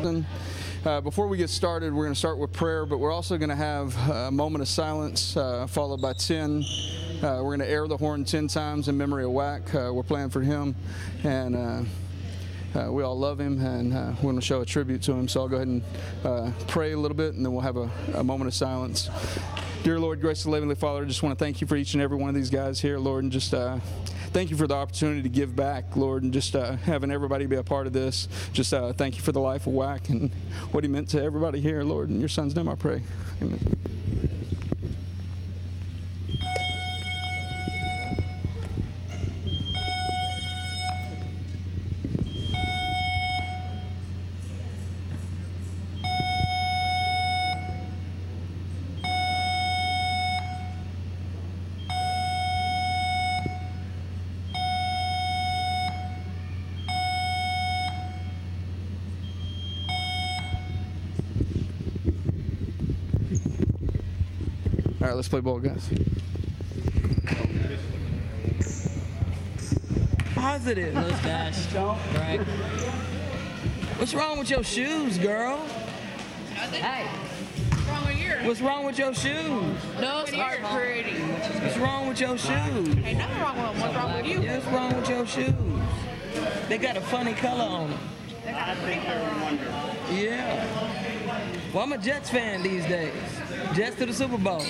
Before we get started, we're going to start with prayer, but we're also going to have a moment of silence followed by 10. We're going to air the horn 10 times in memory of Wack. We're playing for him, and we all love him, and we want to show a tribute to him. So I'll go ahead and pray a little bit, and then we'll have a moment of silence. Dear Lord, gracious and heavenly Father, I just want to thank you for each and every one of these guys here, Lord, and just thank you for the opportunity to give back, Lord, and just having everybody be a part of this. Just thank you for the life of Wack and what he meant to everybody here, Lord. In your son's name I pray. Amen. All right, let's play ball, guys. Positive, mustache. Right. What's wrong with your shoes, girl? Hey. What's wrong with yours? What's wrong with your shoes? Those are pretty. What's wrong with your shoes? Hey, nothing wrong with them. What's wrong with you? Yeah, what's wrong with your shoes? They got a funny color on them. I think they're wonderful. Yeah. Well, I'm a Jets fan these days. Jets to the Super Bowl.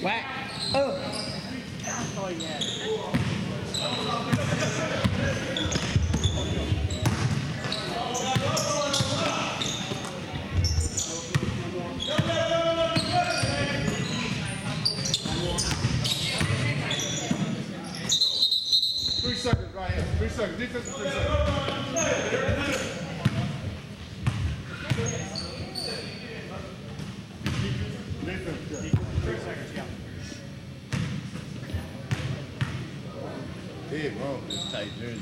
Wack. Oh. Oh, yeah. 3 seconds right here. 3 seconds. Defense 3 seconds. Big wrong with this tight jersey.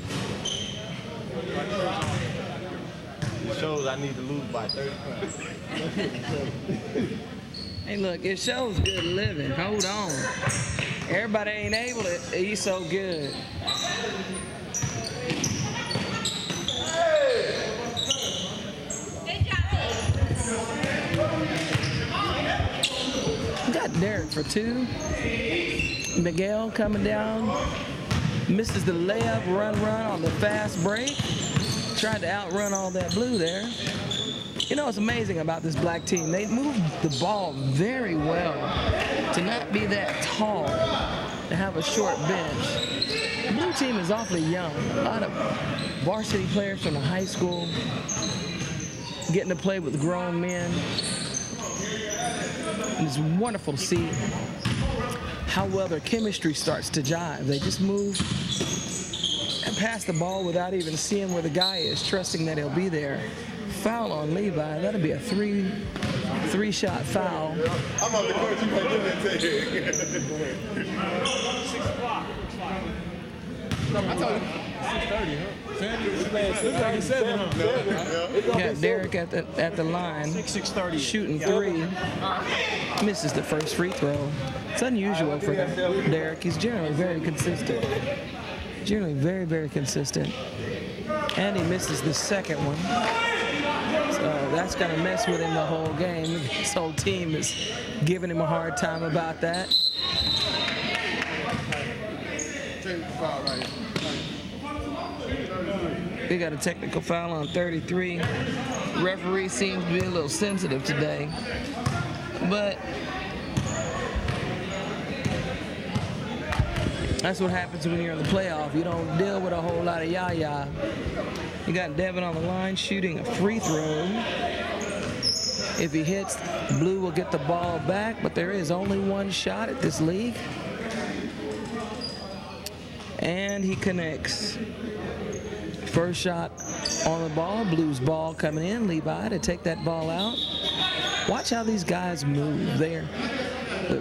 It shows I need to lose by 30 pounds. Hey, look, it shows good living. Hold on. Everybody ain't able to eat so good. Got Derek for 2. Miguel coming down. Misses the layup, run on the fast break. Tried to outrun all that blue there. You know what's amazing about this black team? They move the ball very well. To not be that tall, to have a short bench. The blue team is awfully young. A lot of varsity players from the high school getting to play with grown men. And it's wonderful to see how well their chemistry starts to jive. They just move and pass the ball without even seeing where the guy is, trusting that he'll be there. Foul on Levi. That'll be a three-shot foul. I'm on the court. You might do that today. 6 o'clock. I told you. 6:30, huh? Got Derek at the line, 6:30, shooting 3. Misses the first free throw. It's unusual for Derek. He's generally very consistent. Generally very, very consistent. And he misses the second one. So that's going to mess with him the whole game. His whole team is giving him a hard time about that. We got a technical foul on 33. Referee seems to be a little sensitive today. But that's what happens when you're in the playoff. You don't deal with a whole lot of yah-yah. You got Devin on the line shooting a free throw. If he hits, Blue will get the ball back, but there is only one shot at this league. And he connects. First shot on the ball, Blues ball coming in. Levi to take that ball out. Watch how these guys move. They're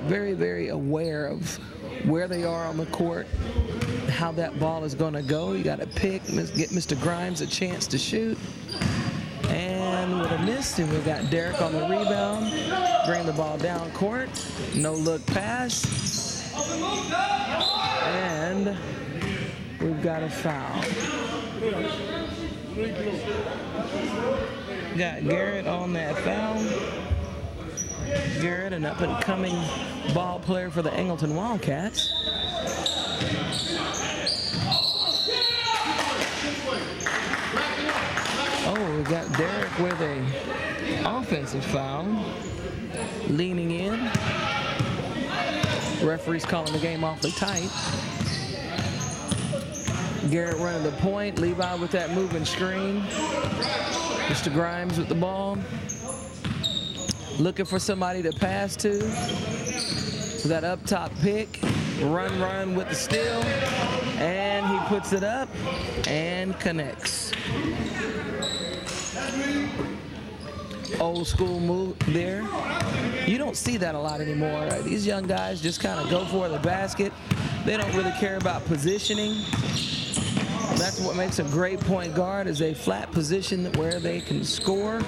very, very aware of where they are on the court, how that ball is going to go. You got to pick, get Mr. Grimes a chance to shoot. And with a miss, and we got Derek on the rebound. Bring the ball down court. No look pass. And we've got a foul. Got Garrett on that foul. Garrett, an up-and-coming ball player for the Angleton Wildcats. Oh, we got Derek with a offensive foul. Leaning in. Referee's calling the game awfully tight. Garrett running the point. Levi with that moving screen. Mr. Grimes with the ball. Looking for somebody to pass to. That up top pick. Run with the steal. And he puts it up and connects. Old school move there. You don't see that a lot anymore. These young guys just kind of go for the basket. They don't really care about positioning. That's what makes a great point guard, is a flat position where they can score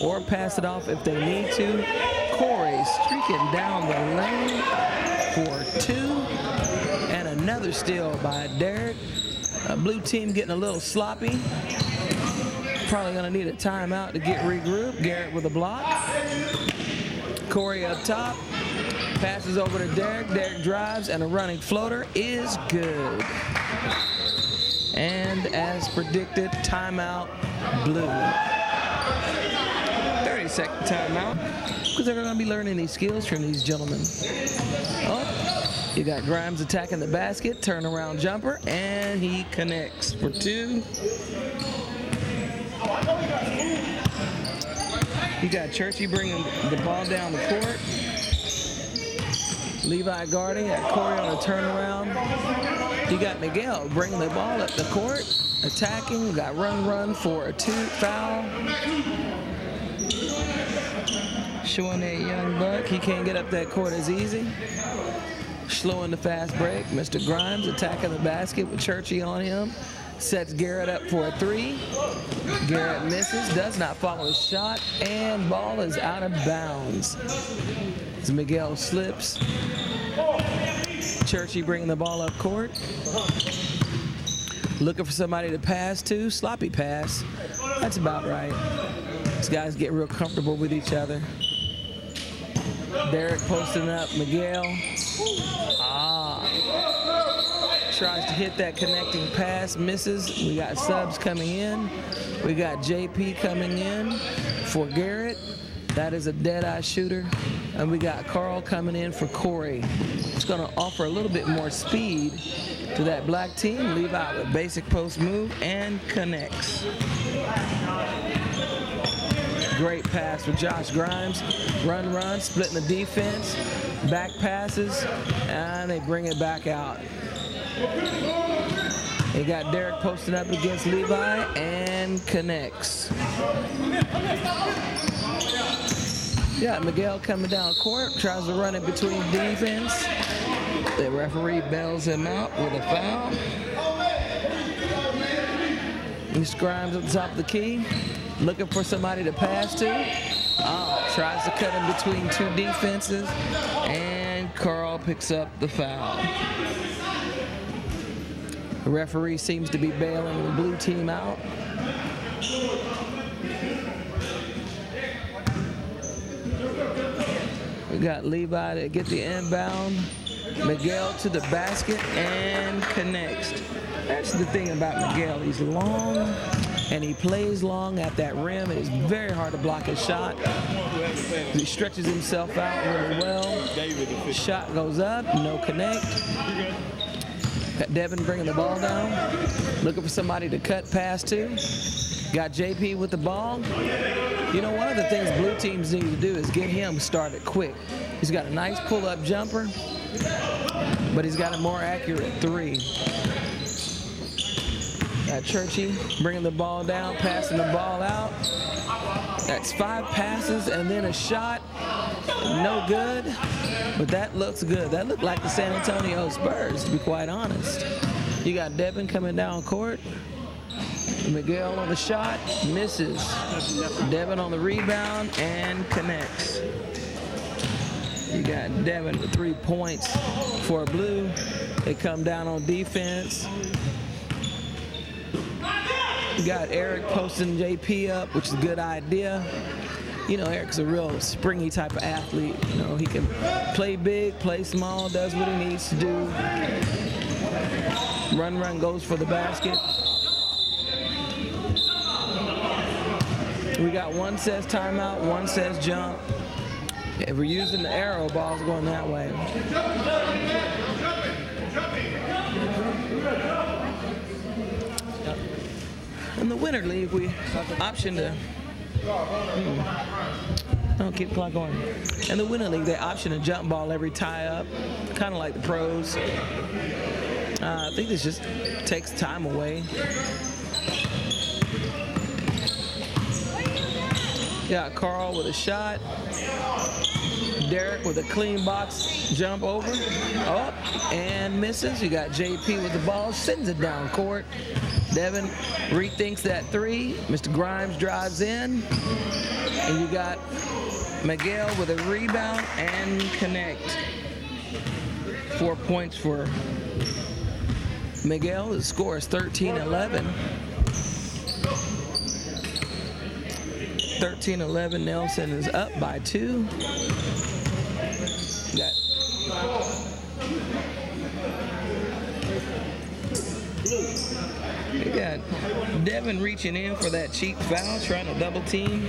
or pass it off if they need to. Corey streaking down the lane for two. And another steal by Derek. Blue team getting a little sloppy. Probably going to need a timeout to get regrouped. Garrett with a block. Corey up top. Passes over to Derek. Derek drives, and a running floater is good. And as predicted, timeout, Blue. 30-second timeout, because they're going to be learning these skills from these gentlemen. Oh, you got Grimes attacking the basket, turnaround jumper, and he connects for two. You got Churchy bringing the ball down the court. Levi guarding, got Corey on a turnaround. You got Miguel bringing the ball up the court, attacking. We got run for a foul. Showing that young buck, he can't get up that court as easy. Slowing the fast break. Mr. Grimes attacking the basket with Churchy on him. Sets Garrett up for a three. Garrett misses, does not follow his shot, and ball is out of bounds. As Miguel slips. Churchy bringing the ball up court. Looking for somebody to pass to. Sloppy pass. That's about right. These guys get real comfortable with each other. Derek posting up Miguel. Tries to hit that connecting pass, misses. We got subs coming in. We got JP coming in for Garrett. That is a dead-eye shooter. And we got Carl coming in for Corey. It's going to offer a little bit more speed to that black team. Levi with basic post move and connects. Great pass for Josh Grimes. Run, splitting the defense. Back passes, and they bring it back out. They got Derek posting up against Levi and connects. Yeah, Miguel coming down court, tries to run it between defense. The referee bails him out with a foul. Mr. Grimes at the top of the key, looking for somebody to pass to. Tries to cut him between two defenses, and Carl picks up the foul. The referee seems to be bailing the blue team out. We got Levi to get the inbound. Miguel to the basket and connects. That's the thing about Miguel. He's long and he plays long at that rim. It is very hard to block his shot. He stretches himself out really well. Shot goes up, no connect. Got Devin bringing the ball down. Looking for somebody to cut pass to. Got JP with the ball. You know, one of the things blue teams need to do is get him started quick. He's got a nice pull-up jumper, but he's got a more accurate three. Churchy bringing the ball down, passing the ball out. That's 5 passes and then a shot. No good, but that looks good. That looked like the San Antonio Spurs, to be quite honest. You got Devin coming down court. Miguel on the shot, misses. Devin on the rebound and connects. You got Devin with 3 points for Blue. They come down on defense. You got Eric posting JP up, which is a good idea. You know, Eric's a real springy type of athlete. You know, he can play big, play small, does what he needs to do. Run, goes for the basket. We got one says timeout, one says jump. If we're using the arrow, ball's going that way. In the Winter League, we option to keep the clock going. In the Winter League, they option a jump ball every tie up, kind of like the pros. I think this just takes time away. Got Carl with a shot. Derek with a clean box jump over. Up and misses. You got JP with the ball, sends it down court. Devin rethinks that 3. Mr. Grimes drives in. And you got Miguel with a rebound and connect. 4 points for Miguel. The score is 13-11. 13-11. Nelson is up by 2. You got Devin reaching in for that cheap foul, trying to double team.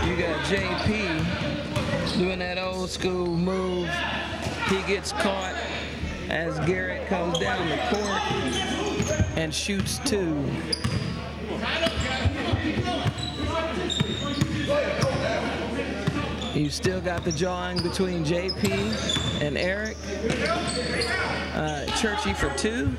You got JP doing that old school move. He gets caught as Garrett comes down the court and shoots 2. You still got the jawing between JP and Eric. Churchy for 2.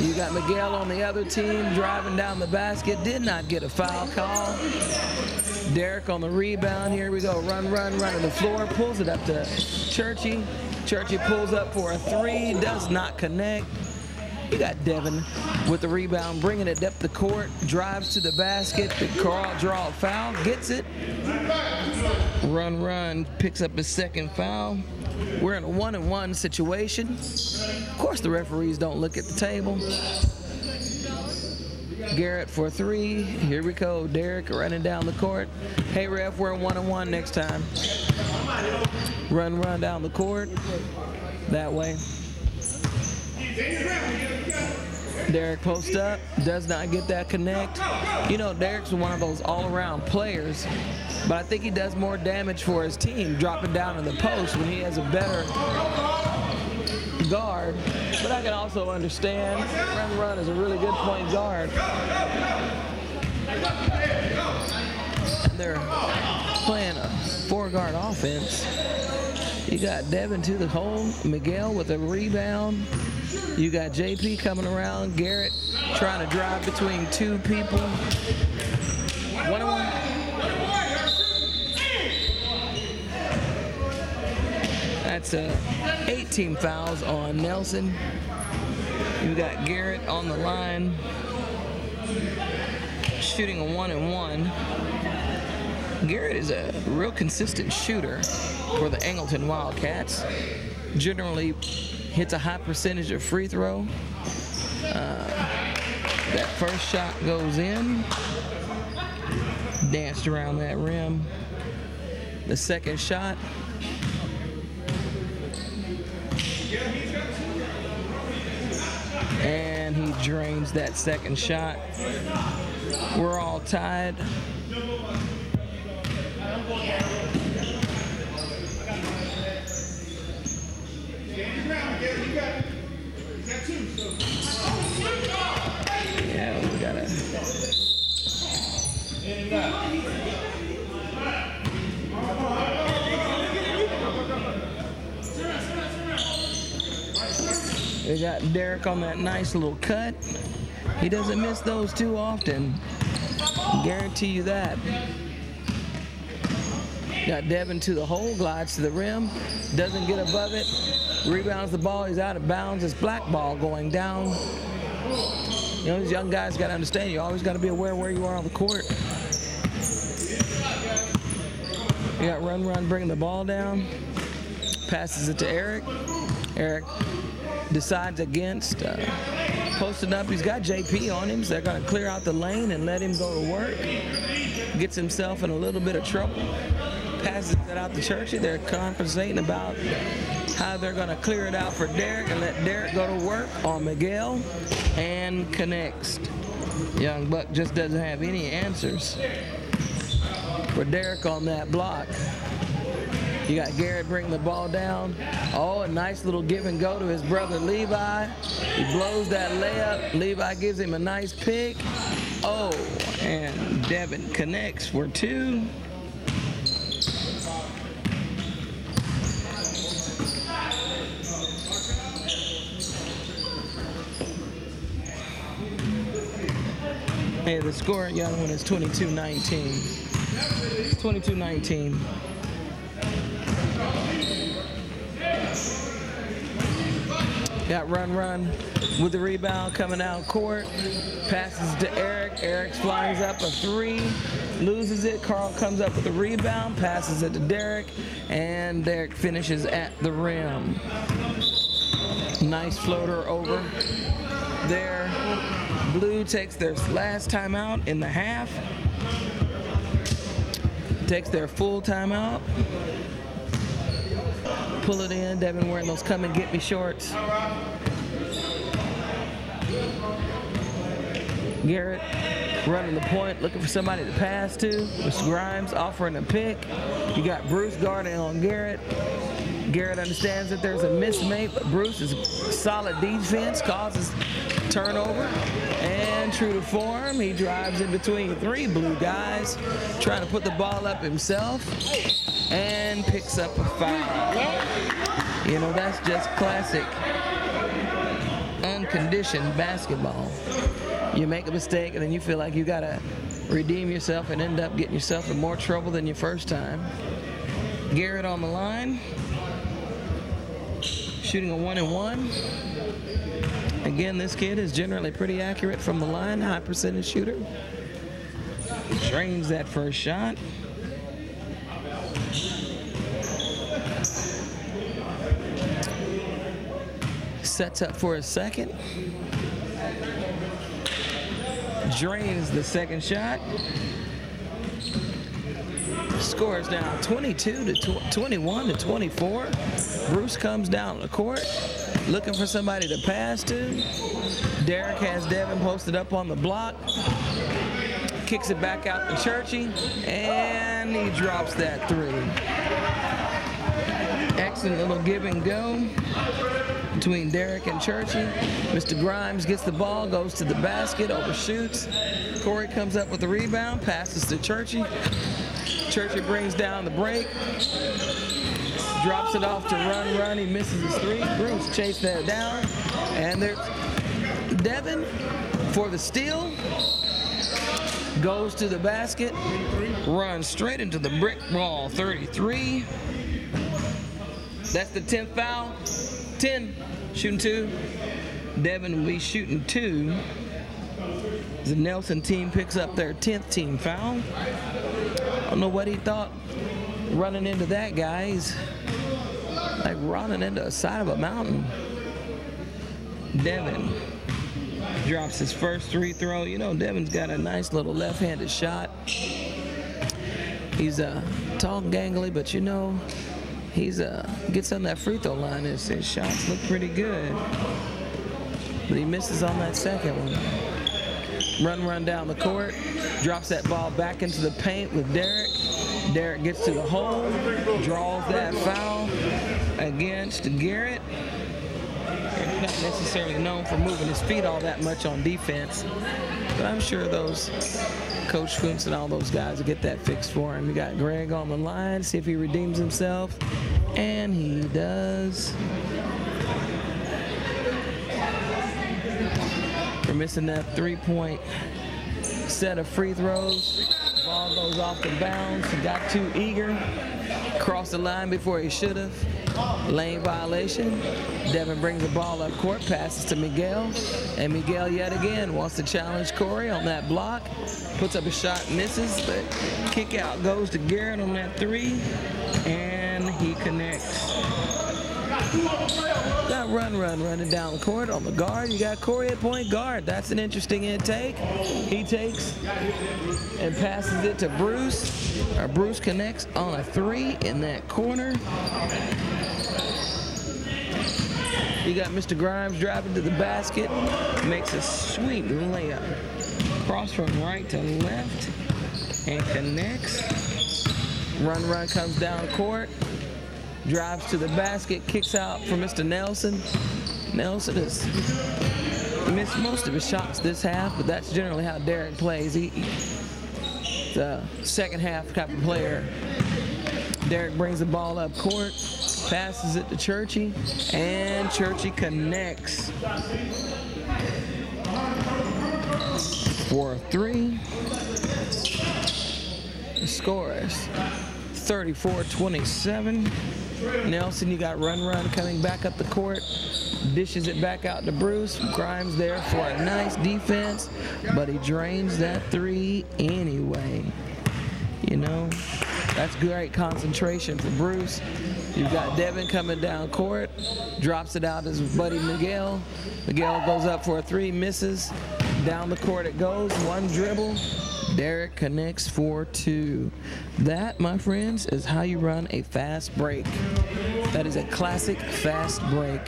You got Miguel on the other team driving down the basket. Did not get a foul call. Derek on the rebound. Here we go. Run to the floor. Pulls it up to Churchy. Churchy pulls up for a 3. Does not connect. You got Devin with the rebound, bringing it up the court. Drives to the basket. The Carl draw a foul. Gets it. Run. Picks up his second foul. We're in a 1-and-1 situation. Of course, the referees don't look at the table. Garrett for 3. Here we go. Derek running down the court. Hey, ref, we're in 1-and-1 next time. Run down the court. That way. Derek posts up. Does not get that connect. You know, Derek's one of those all-around players, but I think he does more damage for his team dropping down in the post when he has a better guard. But I can also understand Run is a really good point guard. And they're playing a 4-guard offense. You got Devin to the hole. Miguel with a rebound. You got JP coming around. Garrett trying to drive between 2 people. 1-on-1. That's 18 fouls on Nelson. You got Garrett on the line, shooting a 1-and-1. Garrett is a real consistent shooter for the Angleton Wildcats. Generally hits a high percentage of free throw. That first shot goes in. Danced around that rim. The second shot. And he drains that second shot. We're all tied. Yeah, we gotta They got Derek on that nice little cut. He doesn't miss those too often. Guarantee you that. Got Devin to the hole, glides to the rim, doesn't get above it, rebounds the ball, he's out of bounds. It's black ball going down. You know, these young guys got to understand, you always got to be aware where you are on the court. You got Run bringing the ball down, passes it to Eric. Eric decides against posting up. He's got JP on him, so they're going to clear out the lane and let him go to work. Gets himself in a little bit of trouble. Passes it out to Churchy. They're conversating about how they're going to clear it out for Derek and let Derek go to work on Miguel, and connects. Young Buck just doesn't have any answers for Derek on that block. You got Garrett bringing the ball down. Oh, a nice little give and go to his brother Levi. He blows that layup. Levi gives him a nice pick. Oh, and Devin connects for two. Hey, the score, young one, is 22-19. 22-19. Got Run with the rebound coming out court. Passes to Eric. Eric flies up a three. Loses it. Carl comes up with the rebound. Passes it to Derek. And Derek finishes at the rim. Nice floater over there. Blue takes their last timeout in the half. Takes their full timeout. Pull it in. Devin wearing those come and get me shorts. Garrett running the point, looking for somebody to pass to. Mr. Grimes offering a pick. You got Bruce guarding on Garrett. Garrett understands that there's a mismate, but Bruce is solid defense, causes turnover. And true to form, he drives in between three blue guys, trying to put the ball up himself, and picks up a foul. You know, that's just classic unconditioned basketball. You make a mistake and then you feel like you gotta redeem yourself and end up getting yourself in more trouble than your first time. Garrett on the line, shooting a 1-and-1. Again, this kid is generally pretty accurate from the line, high percentage shooter. Drains that first shot. Sets up for a second. Drains the second shot. Scores now 21-24. Bruce comes down the court, looking for somebody to pass to. Derek has Devin posted up on the block. Kicks it back out to Churchy, and he drops that three. Excellent little give and go between Derek and Churchy. Mr. Grimes gets the ball, goes to the basket, overshoots. Corey comes up with the rebound, passes to Churchy. Churchy brings down the break. Drops it off to Run. He misses his three. Bruce chased that down. And there's Devin for the steal. Goes to the basket. Runs straight into the brick wall. 33. That's the 10th foul. 10. Shooting two. Devin will be shooting two. The Nelson team picks up their 10th team foul. I don't know what he thought running into that guy. He's like running into the side of a mountain. Devin drops his first free throw. You know, Devin's got a nice little left-handed shot. He's tall and gangly, but you know, he's gets on that free throw line. His shots look pretty good. But he misses on that second one. Run down the court. Drops that ball back into the paint with Derek. Derek gets to the hole. Draws that foul against Garrett. He's not necessarily known for moving his feet all that much on defense. But I'm sure those Coach Kuntz and all those guys will get that fixed for him. We got Greg on the line. See if he redeems himself. And he does. for missing that 3-point set of free throws. Ball goes off the bounds. He got too eager. Crossed the line before he should have. Lane violation. Devin brings the ball up court, passes to Miguel. And Miguel yet again wants to challenge Corey on that block. Puts up a shot, misses. The kick out goes to Garrett on that 3. And he connects. Got running down the court on the guard. You got Corey at point guard. That's an interesting intake. He takes and passes it to Bruce. Bruce connects on a 3 in that corner. You got Mr. Grimes driving to the basket. Makes a sweet layup. Cross from right to left and connects. Run comes down court. Drives to the basket, kicks out for Mr. Nelson. Nelson has missed most of his shots this half, but that's generally how Derek plays. He's a second half type of player. Derek brings the ball up court, passes it to Churchy, and Churchy connects for a 3. The score is 34-27. Nelson, you got run coming back up the court. Dishes it back out to Bruce. Grimes there for a nice defense, but he drains that 3 anyway. You know, that's great concentration for Bruce. You've got Devin coming down court. Drops it out to his buddy Miguel. Miguel goes up for a 3, misses. Down the court it goes. One dribble. Derek connects for 2. That, my friends, is how you run a fast break. That is a classic fast break.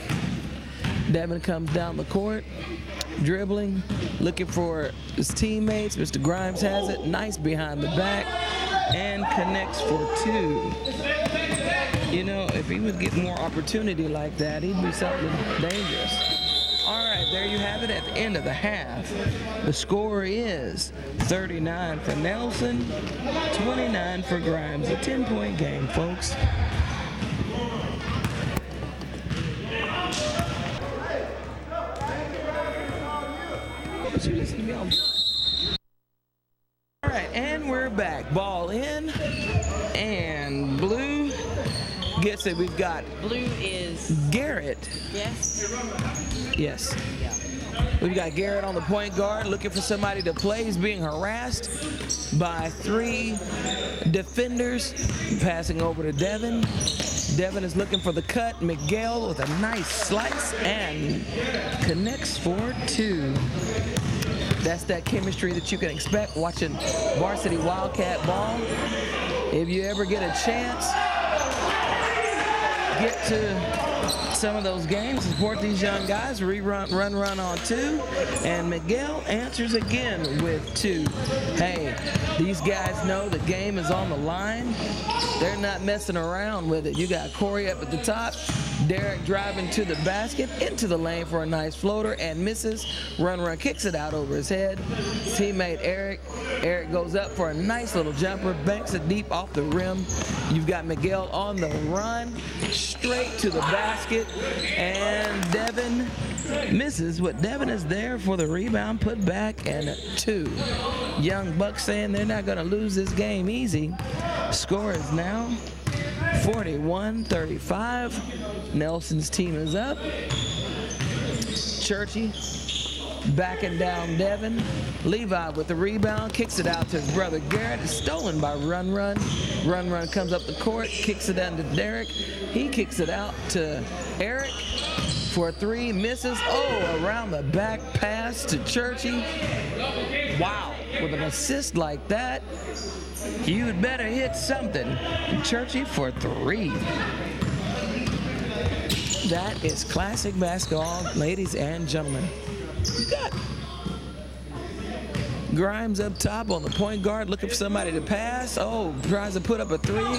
Devin comes down the court, dribbling, looking for his teammates. Mr. Grimes has it, nice behind the back, and connects for 2. You know, if he would get more opportunity like that, he'd be something dangerous. All right, there you have it at the end of the half. The score is 39 for Nelson, 29 for Grimes. A 10-point game, folks. All right, and we're back. Ball in, and Blue gets it. We've got Blue is Garrett. yes. Yes. We've got Garrett on the point guard looking for somebody to play. He's being harassed by 3 defenders. Passing over to Devin. Devin is looking for the cut. Miguel with a nice slice and connects for 2. That's that chemistry that you can expect watching varsity Wildcat ball. If you ever get a chance, get to some of those games, support these young guys. Run on 2, and Miguel answers again with 2. Hey, these guys know the game is on the line. They're not messing around with it. You got Corey up at the top, Derek driving to the basket, into the lane for a nice floater, and misses. Run kicks it out over his head. Teammate Eric goes up for a nice little jumper, banks it deep off the rim. You've got Miguel on the run, straight to the basket, and Devin misses, but Devin is there for the rebound, put back, and 2. Young Bucks saying they're not going to lose this game easy. Score is now 41-35. Nelson's team is up. Churchy backing down Devin. Levi with the rebound, kicks it out to his brother Garrett. It's stolen by Run. Run comes up the court, kicks it down to Derek. He kicks it out to Eric for a 3, misses. Oh, around the back pass to Churchy. Wow, with an assist like that, you'd better hit something. Churchy for 3. That is classic basketball, ladies and gentlemen. You got Grimes up top on the point guard looking for somebody to pass. Oh, tries to put up a three.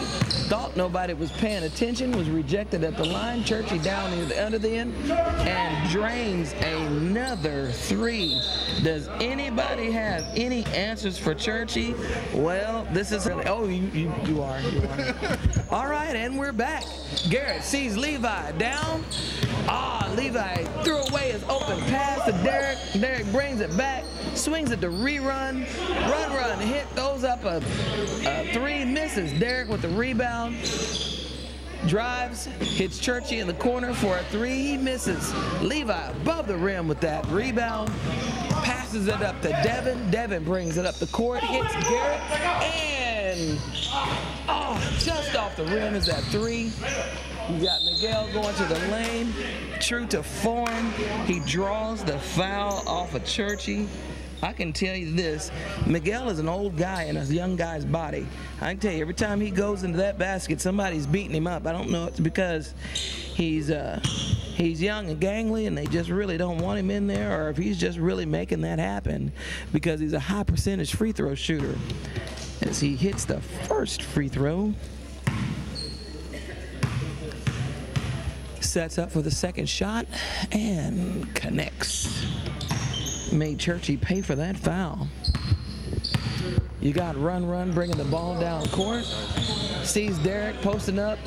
Thought nobody was paying attention, was rejected at the line. Churchy down near the under the end and drains another three. Does anybody have any answers for Churchy? Well, this is really, oh, you are. All right, and we're back. Garrett sees Levi down. Levi threw away his open pass to Derek. Derek brings it back, swings it to rerun. Run, hit, throws up a three, misses. Derek with the rebound. Drives, hits Churchy in the corner for a three, he misses. Levi above the rim with that rebound. Passes it up to Devin. Devin brings it up the court, hits Garrett, and just off the rim is that three. You got Miguel going to the lane. True to form, he draws the foul off of Churchy. I can tell you this, Miguel is an old guy in a young guy's body. I can tell you, every time he goes into that basket, somebody's beating him up. I don't know if it's because he's young and gangly and they just really don't want him in there, or if he's just really making that happen because he's a high percentage free throw shooter. As he hits the first free throw, sets up for the second shot and connects. Made Churchy pay for that foul. You got Run bringing the ball down court. Sees Derek posting up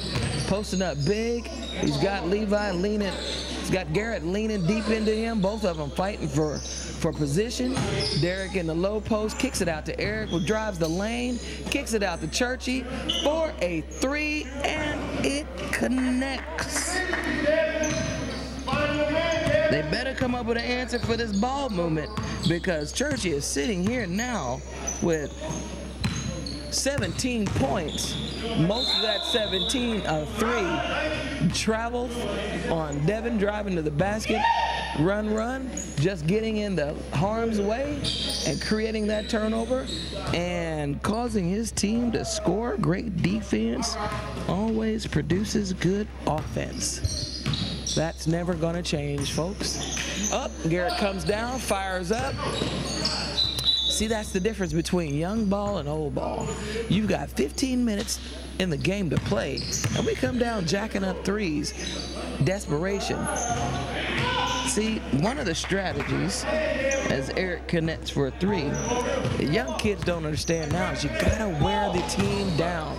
big. He's got Levi leaning. He's got Garrett leaning deep into him. Both of them fighting for position. Derek in the low post kicks it out to Eric, who drives the lane, kicks it out to Churchy for a three, and it connects. They better come up with an answer for this ball movement, because Churchy is sitting here now with 17 points. Most of that 17 are three. Travel on Devin driving to the basket. Run, just getting in the harm's way and creating that turnover and causing his team to score. Great defense always produces good offense. That's never going to change, folks. Up, Garrett comes down, fires up. See, that's the difference between young ball and old ball. You've got 15 minutes in the game to play, and we come down jacking up threes. Desperation. See, one of the strategies, as Eric connects for a three, the young kids don't understand now, is you gotta wear the team down.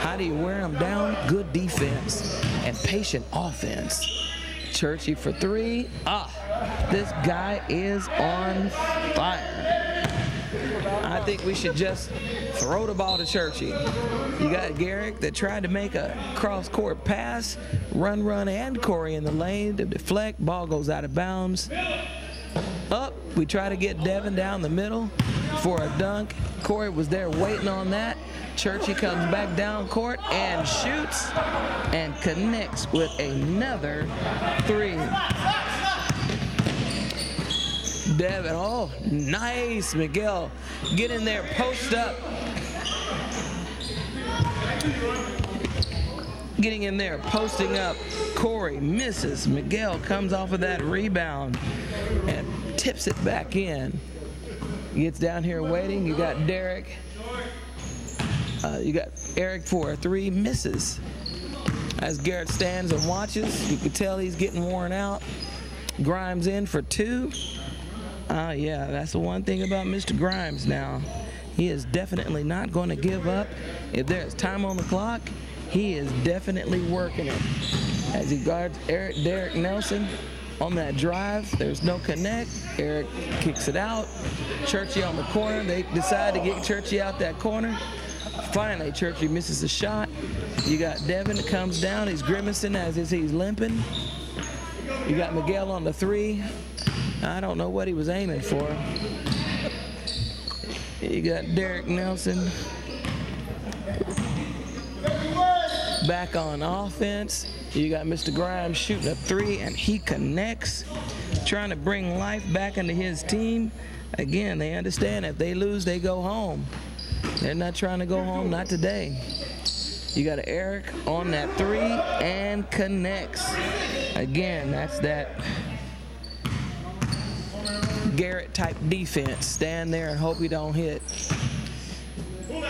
How do you wear them down? Good defense and patient offense. Churchy for three. This guy is on fire. I think we should just throw the ball to Churchy. You got Garrick that tried to make a cross-court pass. Run, and Corey in the lane to deflect. Ball goes out of bounds. Up, we try to get Devin down the middle for a dunk. Corey was there waiting on that. Churchy comes back down court and shoots and connects with another three. Devin, nice, Miguel. Get in there, post up. Getting in there, posting up. Corey misses. Miguel comes off of that rebound and tips it back in. Gets down here waiting. You got Derek. You got Eric for a three, misses. As Garrett stands and watches, you can tell he's getting worn out. Grimes in for two. Yeah, that's the one thing about Mr. Grimes now. He is definitely not going to give up. If there's time on the clock, he is definitely working it. As he guards Derek Nelson on that drive, there's no connect. Eric kicks it out. Churchy on the corner. They decide to get Churchy out that corner. Finally, Churchy misses the shot. You got Devin that comes down. He's grimacing as he's limping. You got Miguel on the three. I don't know what he was aiming for. You got Derek Nelson back on offense. You got Mr. Grimes shooting a three, and he connects, trying to bring life back into his team. Again, they understand if they lose, they go home. They're not trying to go home, not today. You got Eric on that three and connects. Again, that's that Garrett type defense. Stand there and hope he don't hit.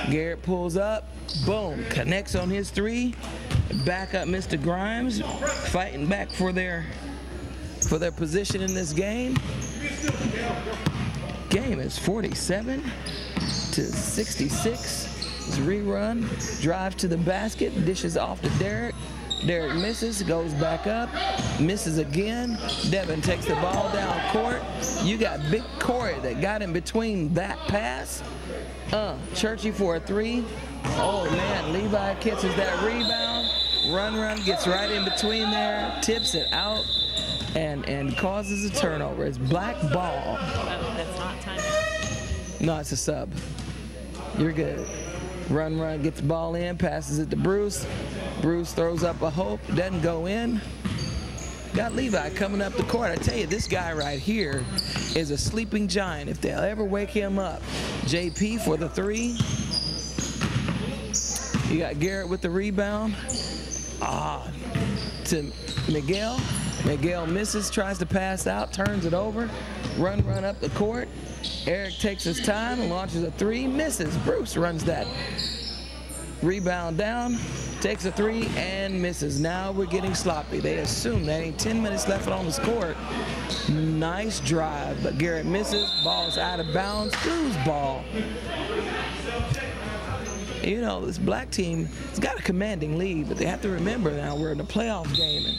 Garrett pulls up, boom, connects on his three. Back up Mr. Grimes, fighting back for their position in this game. Game is 47-66. It's rerun, drive to the basket, dishes off to Derek. Derek misses, goes back up, misses again. Devin takes the ball down court. You got Big Corey that got in between that pass. Churchy for a three. Oh man, Levi catches that rebound. Run gets right in between there, tips it out, and causes a turnover. It's black ball. Oh, that's not timeout. No, it's a sub. You're good. Run gets the ball in, passes it to Bruce. Bruce throws up a hope, doesn't go in. Got Levi coming up the court. I tell you, this guy right here is a sleeping giant. If they'll ever wake him up. JP for the three. You got Garrett with the rebound. To Miguel. Miguel misses, tries to pass out, turns it over. Run up the court. Eric takes his time and launches a three, misses. Bruce runs that rebound down, takes a three and misses. Now we're getting sloppy. They assume there ain't 10 minutes left on this court. Nice drive, but Garrett misses. Ball's out of bounds. Blues ball. You know, this black team has got a commanding lead, but they have to remember now we're in a playoff game. And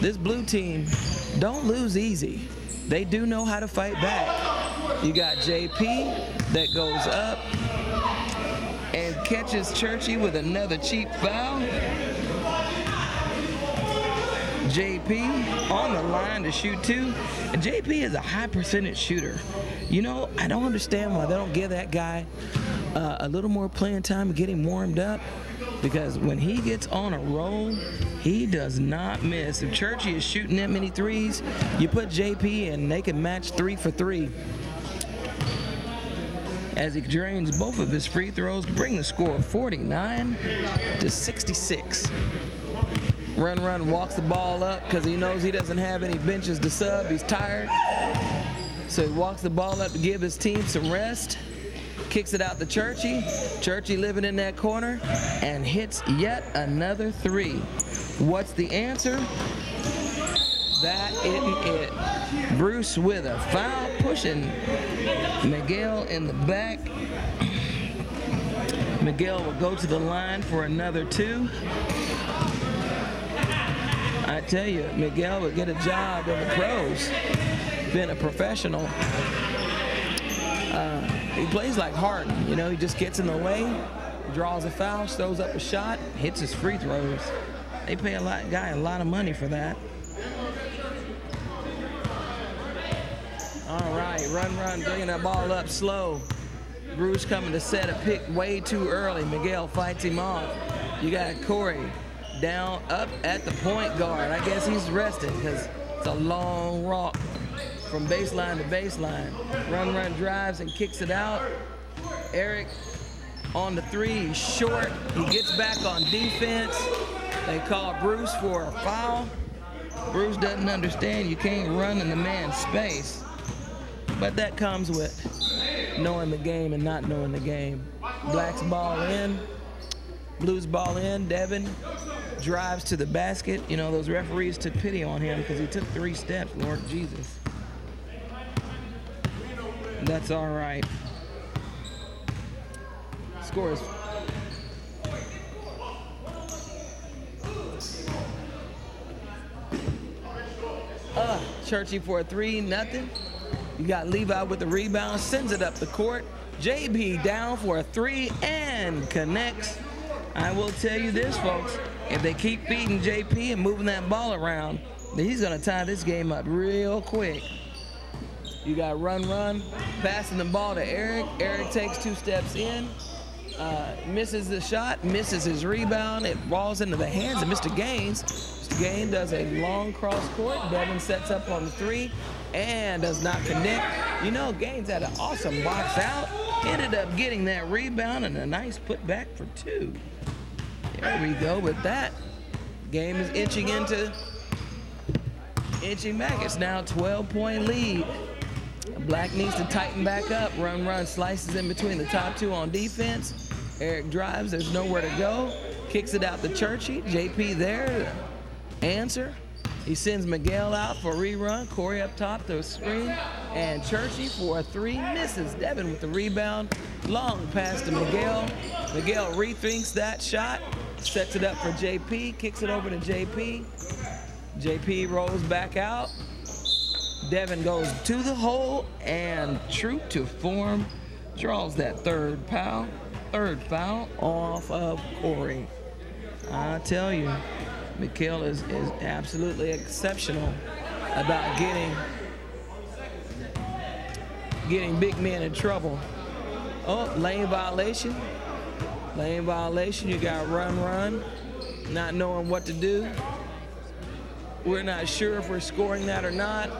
this blue team don't lose easy. They do know how to fight back. You got JP that goes up and catches Churchy with another cheap foul. JP on the line to shoot two. And JP is a high percentage shooter. You know, I don't understand why they don't give that guy a little more playing time and get him warmed up, because when he gets on a roll, he does not miss. If Churchy is shooting that many threes, you put JP in, they can match 3 for 3. As he drains both of his free throws to bring the score 49-66. Run walks the ball up because he knows he doesn't have any benches to sub. He's tired. So he walks the ball up to give his team some rest. Kicks it out to Churchy. Churchy living in that corner and hits yet another three. What's the answer? That isn't it. Bruce with a foul, pushing Miguel in the back. Miguel will go to the line for another two. I tell you, Miguel would get a job in the pros, being a professional. He plays like Harden, you know, he just gets in the way, draws a foul, throws up a shot, hits his free throws. They pay a guy a lot of money for that. All right, run, bringing that ball up slow. Bruce coming to set a pick way too early. Miguel fights him off. You got Corey down up at the point guard. I guess he's resting because it's a long walk from baseline to baseline. Run drives and kicks it out. Eric on the three, he's short. He gets back on defense. They call Bruce for a foul. Bruce doesn't understand you can't run in the man's space. But that comes with knowing the game and not knowing the game. Black's ball in, Blues ball in. Devin drives to the basket. You know, those referees took pity on him because he took 3 steps, Lord Jesus. That's all right. Scores. Churchy for a 3, nothing. You got Levi with the rebound, sends it up the court. JB down for a 3 and connects. I will tell you this, folks. If they keep beating JP and moving that ball around, then he's going to tie this game up real quick. You got run, passing the ball to Eric. Eric takes 2 steps in, misses the shot, misses his rebound. It falls into the hands of Mr. Gaines. Mr. Gaines does a long cross court. Devin sets up on the 3 and does not connect. You know, Gaines had an awesome box out. Ended up getting that rebound and a nice putback for 2. There we go with that. Game is inching into inching back. It's now a 12-point lead. Black needs to tighten back up. Run, slices in between the top two on defense. Eric drives, there's nowhere to go. Kicks it out to Churchy. JP there to answer. He sends Miguel out for a rerun. Corey up top to a screen. And Churchy for a three, misses. Devin with the rebound. Long pass to Miguel. Miguel rethinks that shot. Sets it up for JP, kicks it over to JP. JP rolls back out. Devin goes to the hole, and true to form, draws that third foul off of Corey. I tell you, Miguel is absolutely exceptional about getting big men in trouble. Oh, lane violation. Lane violation, you got run, not knowing what to do. We're not sure if we're scoring that or not.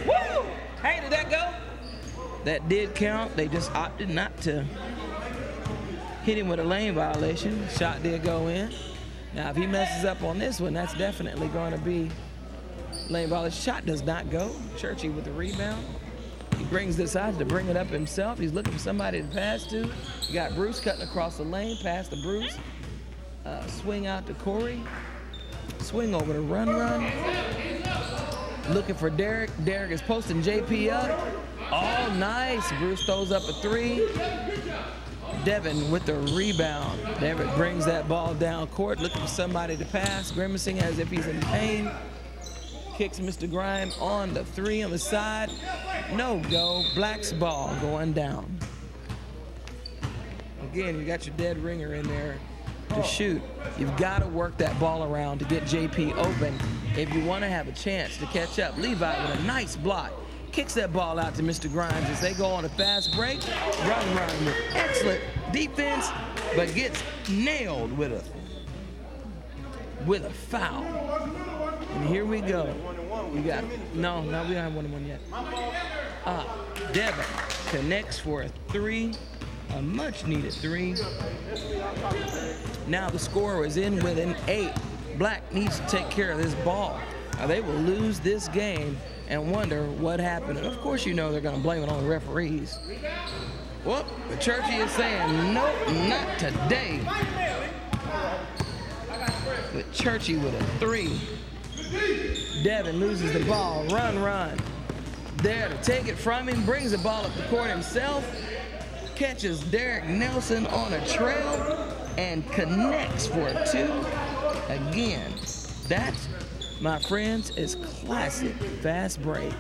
Woo! Hey, did that go? That did count. They just opted not to hit him with a lane violation. Shot did go in. Now, if he messes up on this one, that's definitely going to be lane violation. Shot does not go. Churchy with the rebound. He decides to bring it up himself. He's looking for somebody to pass to. You got Bruce cutting across the lane, pass to Bruce. Swing out to Corey. Swing over to run. Looking for Derek. Derek is posting JP up. Oh, nice. Bruce throws up a three. Devin with the rebound. Devin brings that ball down court, looking for somebody to pass. Grimacing as if he's in pain. Kicks Mr. Grime on the three on the side. No go. Black's ball going down. Again, you got your dead ringer in there to shoot. You've got to work that ball around to get JP open if you want to have a chance to catch up. Levi with a nice block. Kicks that ball out to Mr. Grimes as they go on a fast break. Run with excellent defense, but gets nailed with a foul. And here we go. We got, no, we don't have 1-1 yet. Devin connects for a three, a much needed three. Now the score is in with an 8. Black needs to take care of this ball. Now they will lose this game and wonder what happened. And of course you know they're gonna blame it on the referees. Well, the Churchy is saying, nope, not today. But Churchy with a three. Devin loses the ball, run. There to take it from him, brings the ball up the court himself, catches Derek Nelson on a trail, and connects for a two. Again, that, my friends, is classic fast break.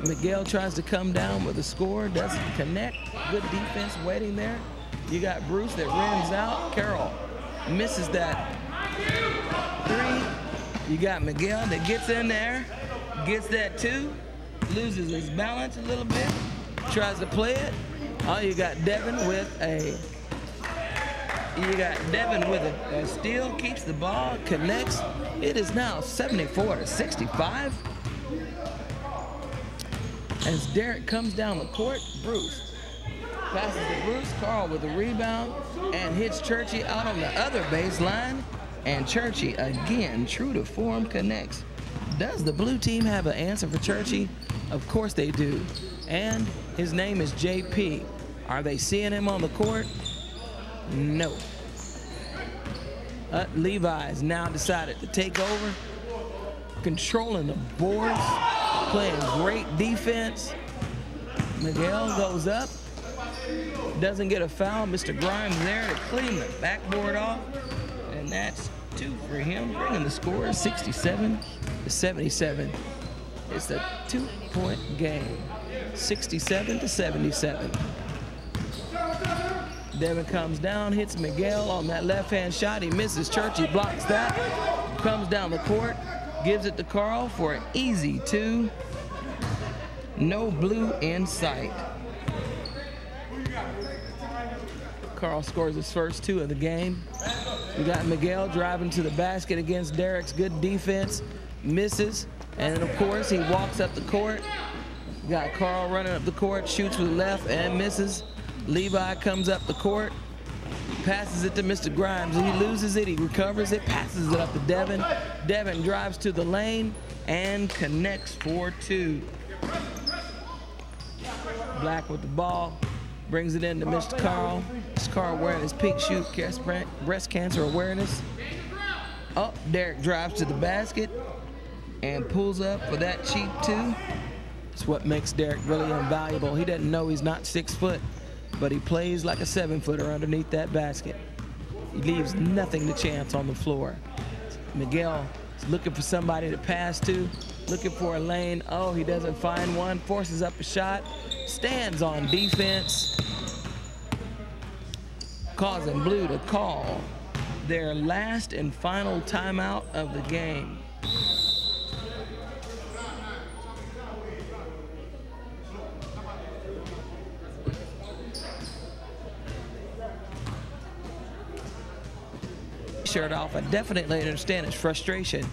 Miguel tries to come down with a score, doesn't connect. Good defense waiting there. You got Bruce that rims out. Carroll misses that three. You got Miguel that gets in there, gets that two, loses his balance a little bit, tries to play it. Oh, you got Devin with a steal, keeps the ball, connects. It is now 74-65. As Derek comes down the court, Bruce passes to Bruce. Carl with the rebound and hits Churchy out on the other baseline. And Churchy, again, true to form, connects. Does the blue team have an answer for Churchy? Of course they do. And his name is JP. Are they seeing him on the court? No. Levi's now decided to take over, controlling the boards, playing great defense. Miguel goes up, doesn't get a foul. Mr. Grimes there to clean the backboard off, and that's two for him, bringing the score 67-77. It's a 2-point game, 67-77. Devin comes down, hits Miguel on that left-hand shot. He misses Churchy, blocks that, comes down the court, gives it to Carl for an easy two. No blue in sight. Carl scores his first two of the game. We got Miguel driving to the basket against Derek's good defense, misses, and of course he walks up the court. We got Carl running up the court, shoots with the left and misses. Levi comes up the court, Passes it to Mr. Grimes. He loses it. He recovers it. Passes it up to Devin. Devin drives to the lane and connects for 2. Black with the ball. Brings it into Mr. Carl. Mr. Carl wearing his pink shoot, breast cancer awareness. Up, Derek drives to the basket and pulls up for that cheap 2. It's what makes Derek really invaluable. He doesn't know he's not 6 foot, but he plays like a 7-footer underneath that basket. He leaves nothing to chance on the floor. Miguel is looking for somebody to pass to, looking for a lane. Oh, he doesn't find one, forces up a shot, stands on defense, causing Blue to call their last and final timeout of the game. Shirt off. I definitely understand his frustration,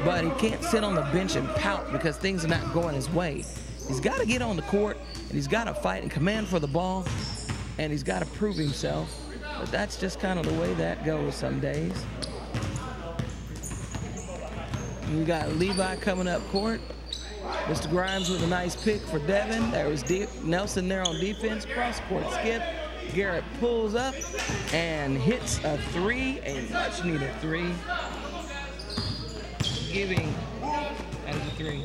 but he can't sit on the bench and pout because things are not going his way. He's got to get on the court, and he's got to fight and command for the ball, and he's got to prove himself. But that's just kind of the way that goes some days. We got Levi coming up court. Mr. Grimes with a nice pick for Devin. There was Nelson there on defense. Cross-court skip. Garrett pulls up and hits a 3, a much-needed 3. Giving as a 3.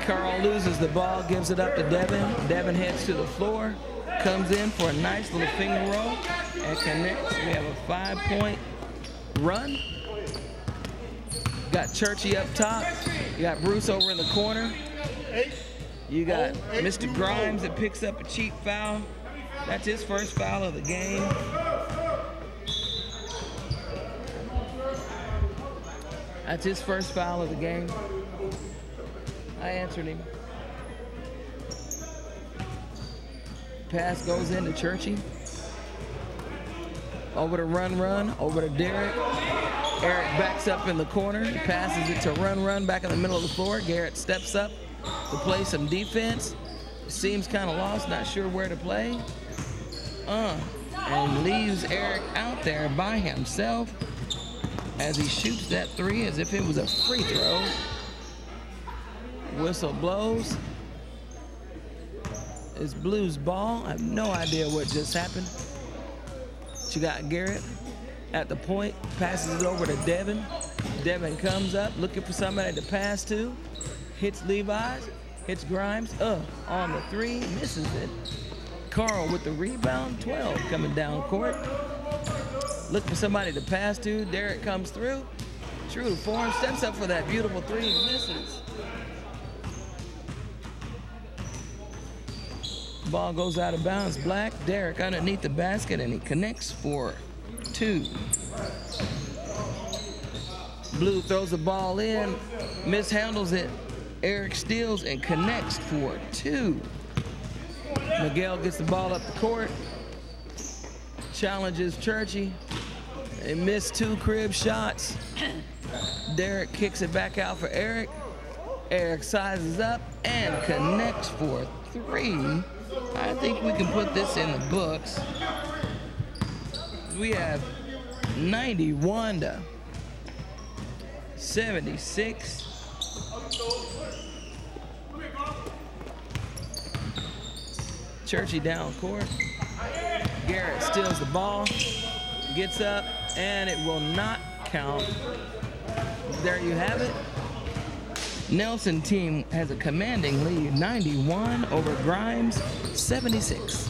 Carl loses the ball, gives it up to Devin. Devin heads to the floor, comes in for a nice little finger roll, and connects. We have a 5-point run. Got Churchy up top. You got Bruce over in the corner. You got Mr. Grimes that picks up a cheap foul. That's his first foul of the game. That's his first foul of the game. I answered him. Pass goes into Churchy. Over to Run, over to Derek. Eric backs up in the corner. He passes it to Run back in the middle of the floor. Garrett steps up to play some defense. Seems kind of lost, not sure where to play. And leaves Eric out there by himself as he shoots that 3 as if it was a free throw. Whistle blows. It's Blues ball. I have no idea what just happened. You got Garrett at the point, passes it over to Devin. Devin comes up looking for somebody to pass to. Hits Levi's, hits Grimes, on the 3, misses it. Carl with the rebound, 12 coming down court. Looking for somebody to pass to. Derek comes through, true to form, steps up for that beautiful 3, misses. Ball goes out of bounds. Black, Derek underneath the basket, and he connects for 2. Blue throws the ball in, mishandles it. Eric steals and connects for 2. Miguel gets the ball up the court, challenges Churchy. They missed 2 crib shots. Derek kicks it back out for Eric. Eric sizes up and connects for 3. I think we can put this in the books. We have 91 to 76. Churchy down court. Garrett steals the ball, gets up, and it will not count. There you have it. Nelson team has a commanding lead, 91 over Grimes, 76.